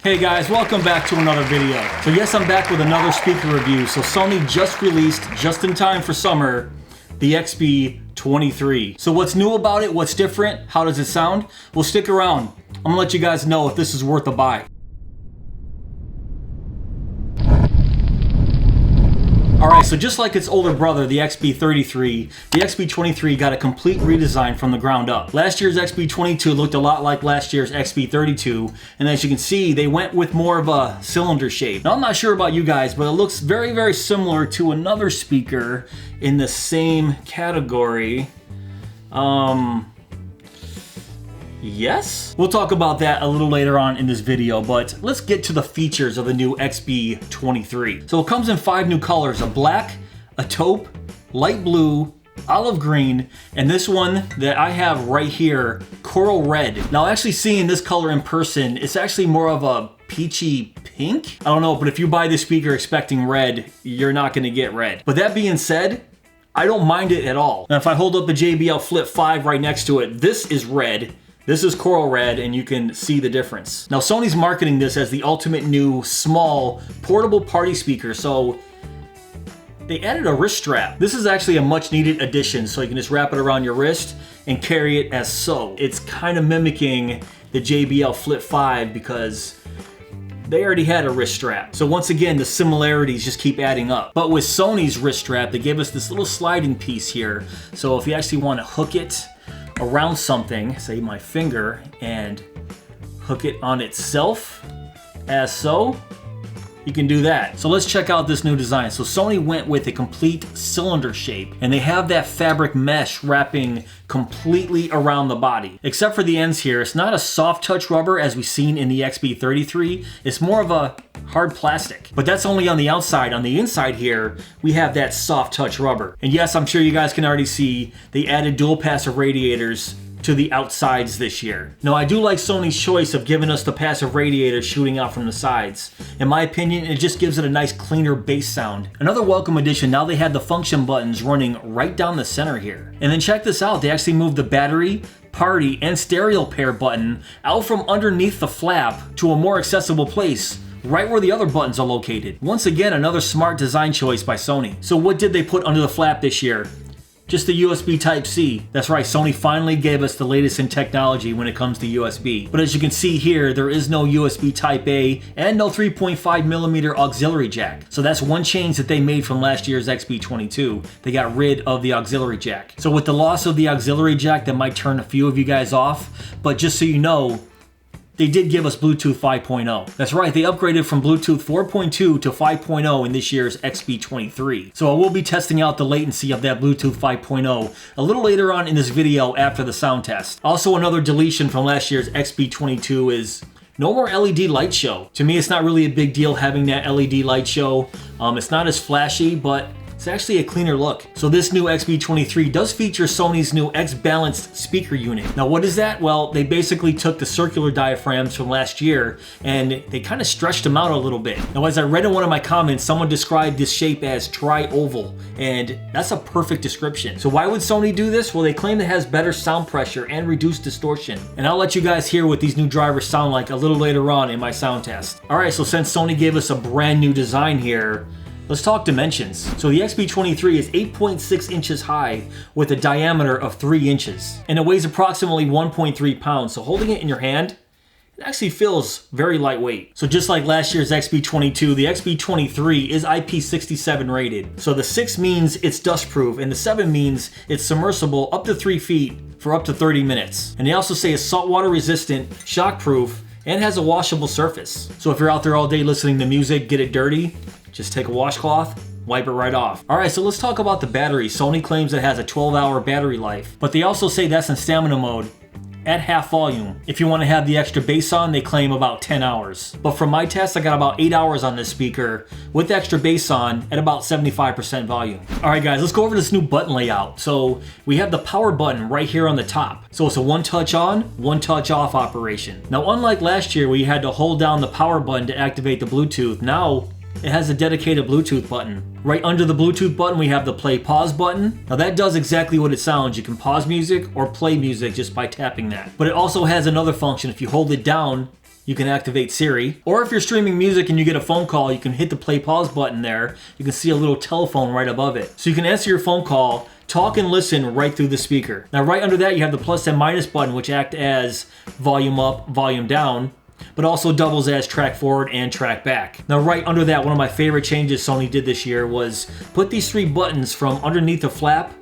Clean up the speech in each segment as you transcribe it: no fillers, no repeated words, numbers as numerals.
Hey guys, welcome back to another video. So yes, I'm back with another speaker review. So Sony just released, just in time for summer, the XB23. So what's new about it? What's different? How does it sound? Well, stick around. I'm gonna let you guys know if this is worth a buy. Alright, so just like its older brother, the XB33, the XB23 got a complete redesign from the ground up. Last year's XB22 looked a lot like last year's XB32, and as you can see, they went with more of a cylinder shape. Now, I'm not sure about you guys, but it looks very, very similar to another speaker in the same category. Yes? We'll talk about that a little later on in this video, but let's get to the features of the new XB23. So it comes in 5 new colors: a black, a taupe, light blue, olive green, and this one that I have right here, coral red. Now, actually seeing this color in person, it's actually more of a peachy pink. I don't know, but if you buy this speaker expecting red, you're not gonna get red. But that being said, I don't mind it at all. Now, if I hold up the JBL Flip 5 right next to it, this is red. This is coral red, and you can see the difference. Now, Sony's marketing this as the ultimate new, small, portable party speaker, so they added a wrist strap. This is actually a much needed addition, so you can just wrap it around your wrist and carry it as so. It's kind of mimicking the JBL Flip 5 because they already had a wrist strap. So once again, the similarities just keep adding up. But with Sony's wrist strap, they gave us this little sliding piece here. So if you actually want to hook it around something, say my finger, and hook it on itself as so, you can do that. So let's check out this new design. So Sony went with a complete cylinder shape, and they have that fabric mesh wrapping completely around the body. Except for the ends here, it's not a soft touch rubber as we've seen in the XB33. It's more of a hard plastic. But that's only on the outside. On the inside here, we have that soft touch rubber. And yes, I'm sure you guys can already see they added dual passive radiators to the outsides this year. Now, I do like Sony's choice of giving us the passive radiator shooting out from the sides. In my opinion, it just gives it a nice cleaner bass sound. Another welcome addition, now they had the function buttons running right down the center here. And then check this out, they actually moved the battery, party, and stereo pair button out from underneath the flap to a more accessible place, right where the other buttons are located. Once again, another smart design choice by Sony. So what did they put under the flap this year? Just the USB Type-C. That's right, Sony finally gave us the latest in technology when it comes to USB. But as you can see here, there is no USB Type-A and no 3.5mm auxiliary jack. So that's one change that they made from last year's XB22. They got rid of the auxiliary jack. So with the loss of the auxiliary jack, that might turn a few of you guys off. But just so you know, they did give us Bluetooth 5.0. That's right, they upgraded from Bluetooth 4.2 to 5.0 in this year's XB23. So I will be testing out the latency of that Bluetooth 5.0 a little later on in this video after the sound test. Also, another deletion from last year's XB22 is no more LED light show. To me, it's not really a big deal having that LED light show. It's not as flashy, but it's actually a cleaner look. So this new XB23 does feature Sony's new X-balanced speaker unit. Now, what is that? Well, they basically took the circular diaphragms from last year and they kind of stretched them out a little bit. Now, as I read in one of my comments, someone described this shape as tri-oval, and that's a perfect description. So why would Sony do this? Well, they claim it has better sound pressure and reduced distortion. And I'll let you guys hear what these new drivers sound like a little later on in my sound test. All right, so since Sony gave us a brand new design here, let's talk dimensions. So the XB23 is 8.6 inches high with a diameter of 3 inches. And it weighs approximately 1.3 pounds. So holding it in your hand, it actually feels very lightweight. So just like last year's XB22, the XB23 is IP67 rated. So the 6 means it's dustproof, and the 7 means it's submersible up to 3 feet for up to 30 minutes. And they also say it's saltwater resistant, shockproof, and has a washable surface. So if you're out there all day listening to music, get it dirty, just take a washcloth, wipe it right off. All right, so let's talk about the battery. Sony claims it has a 12-hour battery life, but they also say that's in stamina mode at half volume. If you want to have the extra bass on, they claim about 10 hours. But from my test, I got about 8 hours on this speaker with extra bass on at about 75% volume. All right, guys, let's go over this new button layout. So we have the power button right here on the top. So it's a one touch on, one touch off operation. Now, unlike last year where you had to hold down the power button to activate the Bluetooth, now it has a dedicated Bluetooth button. Right under the Bluetooth button, we have the play pause button. Now that does exactly what it sounds. You can pause music or play music just by tapping that. But it also has another function. If you hold it down, you can activate Siri. Or if you're streaming music and you get a phone call, you can hit the play pause button there. You can see a little telephone right above it. So you can answer your phone call, talk and listen right through the speaker. Now right under that you have the plus and minus button, which act as volume up, volume down, but also doubles as track forward and track back. Now right under that, one of my favorite changes Sony did this year was put these 3 buttons from underneath the flap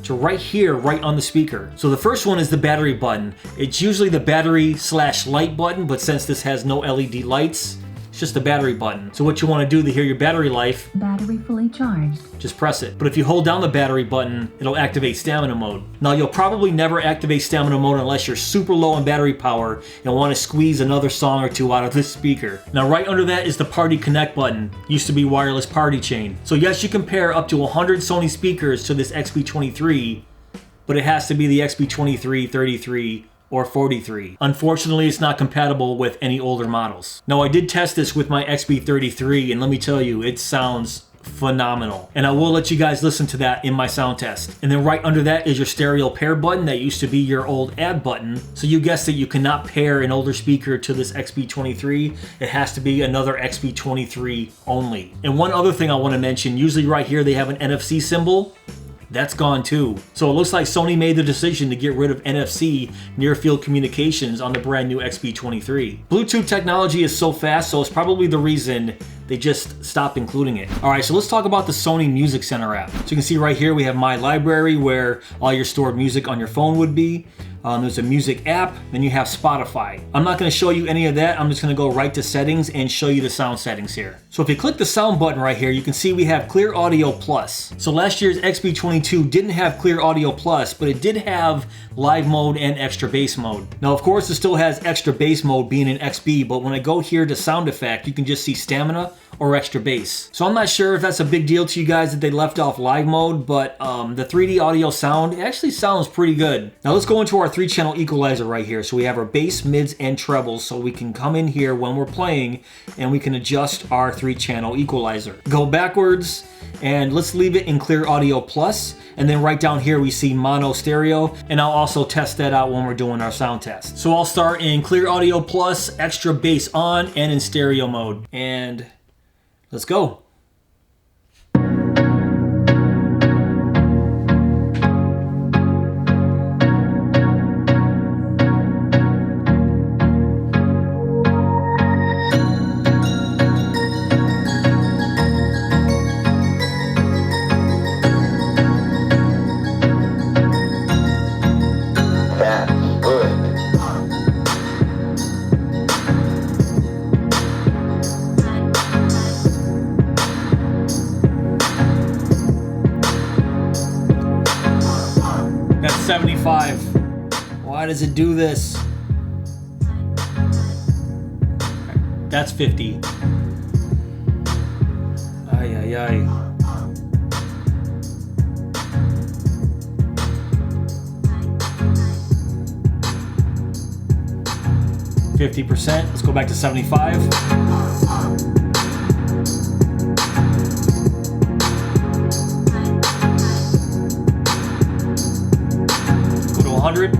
to right here, right on the speaker. So the first one is the battery button. It's usually the battery/light button, but since this has no LED lights, it's just the battery button. So what you want to do to hear your battery life, battery fully charged, just press it. But if you hold down the battery button, it'll activate stamina mode. Now you'll probably never activate stamina mode unless you're super low on battery power and want to squeeze another song or two out of this speaker. Now right under that is the Party Connect button. Used to be wireless party chain. So yes, you can pair up to 100 Sony speakers to this XB23, but it has to be the XB23, 33, or 43. Unfortunately, it's not compatible with any older models. Now, I did test this with my XB33, and let me tell you, it sounds phenomenal. And I will let you guys listen to that in my sound test. And then right under that is your stereo pair button that used to be your old add button. So you guessed it, you cannot pair an older speaker to this XB23. It has to be another XB23 only. And one other thing I want to mention, usually right here they have an NFC symbol. That's gone too. So it looks like Sony made the decision to get rid of NFC near field communications on the brand new XB23. Bluetooth technology is so fast, so it's probably the reason they just stopped including it. All right, so let's talk about the Sony Music Center app. So you can see right here we have My Library, where all your stored music on your phone would be. There's a music app, then you have Spotify. I'm not going to show you any of that. I'm just going to go right to settings and show you the sound settings here. So if you click the sound button right here, you can see we have Clear Audio Plus. So last year's XB22 didn't have Clear Audio Plus, but it did have live mode and extra bass mode. Now of course it still has extra bass mode being an XB, but when I go here to sound effect, you can just see stamina or extra bass. So I'm not sure if that's a big deal to you guys that they left off live mode, but the 3D audio sound, it actually sounds pretty good. Now let's go into our 3-channel equalizer right here. So we have our bass, mids, and trebles, so we can come in here when we're playing and we can adjust our 3-channel equalizer. Go backwards and let's leave it in Clear Audio Plus, and then right down here we see mono stereo, and I'll also test that out when we're doing our sound test. So I'll start in Clear Audio Plus, extra bass on, and in stereo mode, and let's go. That's 75. Why does it do this? That's 50. Ay, ay, ay. %. Let's go back to 75. Go to 100.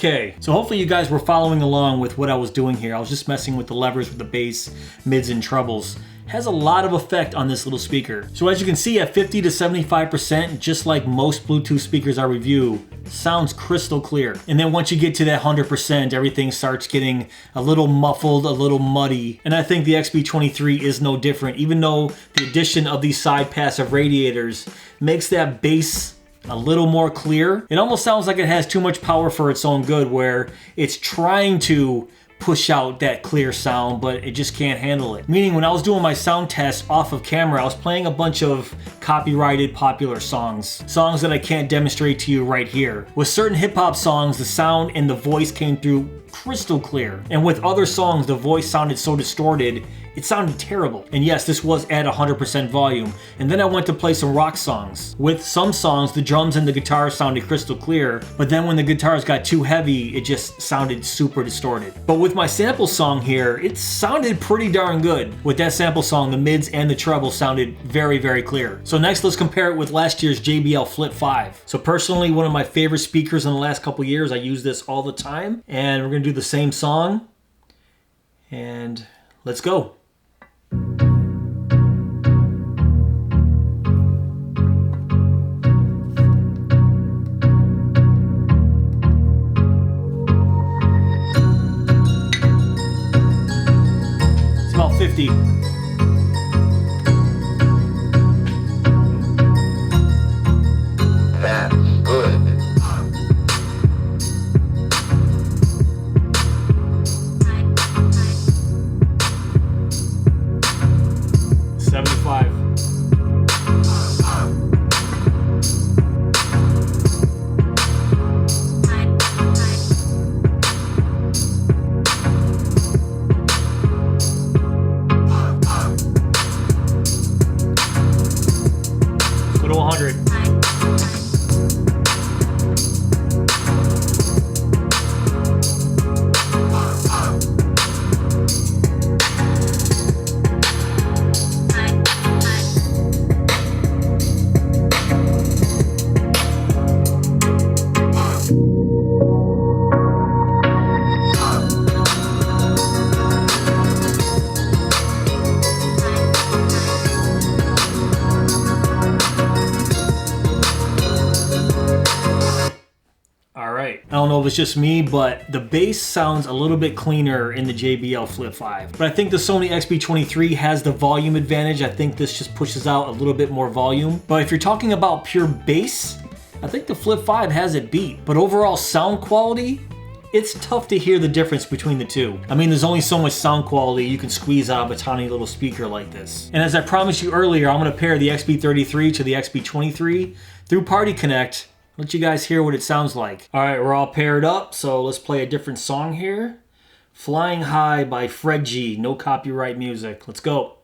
Okay, so hopefully you guys were following along with what I was doing here. I was just messing with the levers with the bass, mids, and trebles. Has a lot of effect on this little speaker. So as you can see, at 50 to 75%, just like most Bluetooth speakers I review, sounds crystal clear. And then once you get to that 100%, everything starts getting a little muffled, a little muddy. And I think the XB23 is no different, even though the addition of these side passive radiators makes that bass a little more clear. It almost sounds like it has too much power for its own good, where it's trying to push out that clear sound, but it just can't handle it. Meaning when I was doing my sound test off of camera, I was playing a bunch of copyrighted popular songs that I can't demonstrate to you right here. With certain hip hop songs, the sound and the voice came through crystal clear. And with other songs, the voice sounded so distorted, it sounded terrible. And yes, this was at 100% volume. And then I went to play some rock songs. With some songs, the drums and the guitar sounded crystal clear, but then when the guitars got too heavy, it just sounded super distorted. But with my sample song here, it sounded pretty darn good. With that sample song, the mids and the treble sounded very, very clear. So next, let's compare it with last year's JBL Flip 5. So personally, one of my favorite speakers in the last couple years. I use this all the time. And we're gonna do the same song. And let's go. It's about 50. That's good. 75. Go to 100. I don't know if it's just me, but the bass sounds a little bit cleaner in the JBL Flip 5. But I think the Sony XB23 has the volume advantage. I think this just pushes out a little bit more volume. But if you're talking about pure bass, I think the Flip 5 has it beat. But overall sound quality, it's tough to hear the difference between the two. I mean, there's only so much sound quality you can squeeze out of a tiny little speaker like this. And as I promised you earlier, I'm gonna pair the XB33 to the XB23 through Party Connect. Let you guys hear what it sounds like. All right, we're all paired up, so let's play a different song here. Flying High by Fred G. No copyright music. Let's go.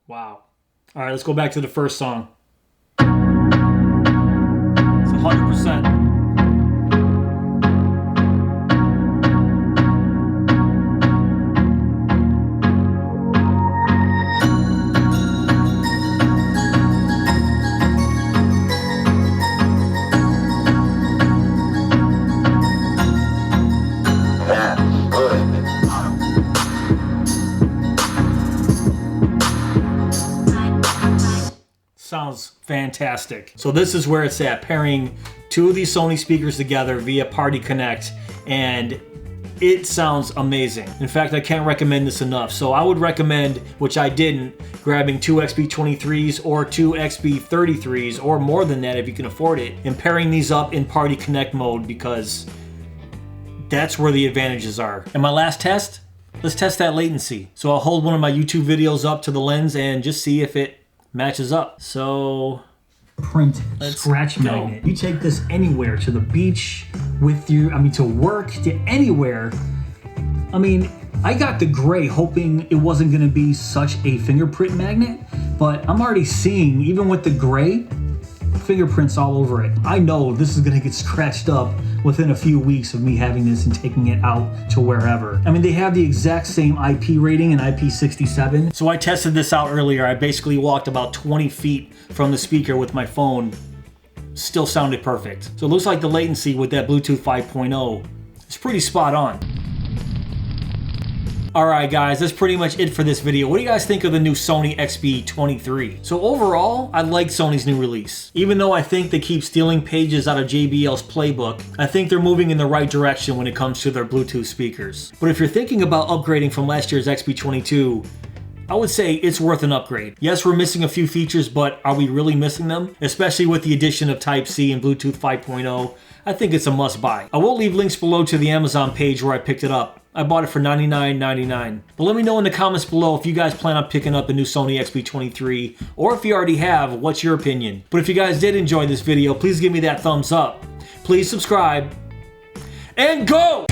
Wow. All right, let's go back to the first song. It's 100%. Sounds fantastic. So this is where it's at, pairing two of these Sony speakers together via Party Connect, and It sounds amazing. In fact, I can't recommend this enough. So I would recommend, which I didn't, grabbing 2 XB23s or 2 XB33s or more than that if you can afford it, and pairing these up in Party Connect mode, because that's where the advantages are. And my last test, let's test that latency. So I'll hold one of my YouTube videos up to the lens and just see if it matches up. So print scratch magnet. You take this anywhere, to the beach with you, to work, to anywhere. I got the gray hoping it wasn't gonna be such a fingerprint magnet, but I'm already seeing, even with the gray, fingerprints all over it. I know this is gonna get scratched up within a few weeks of me having this and taking it out to wherever. They have the exact same IP rating and IP67. So I tested this out earlier. I basically walked about 20 feet from the speaker with my phone. Still sounded perfect. So it looks like the latency with that Bluetooth 5.0 is pretty spot on. Alright guys, that's pretty much it for this video. What do you guys think of the new Sony XB23? So overall, I like Sony's new release. Even though I think they keep stealing pages out of JBL's playbook, I think they're moving in the right direction when it comes to their Bluetooth speakers. But if you're thinking about upgrading from last year's XB22, I would say it's worth an upgrade. Yes, we're missing a few features, but are we really missing them? Especially with the addition of Type-C and Bluetooth 5.0, I think it's a must-buy. I will leave links below to the Amazon page where I picked it up. I bought it for $99.99. But let me know in the comments below if you guys plan on picking up a new Sony XB23, or if you already have, what's your opinion? But if you guys did enjoy this video, please give me that thumbs up. Please subscribe, and go!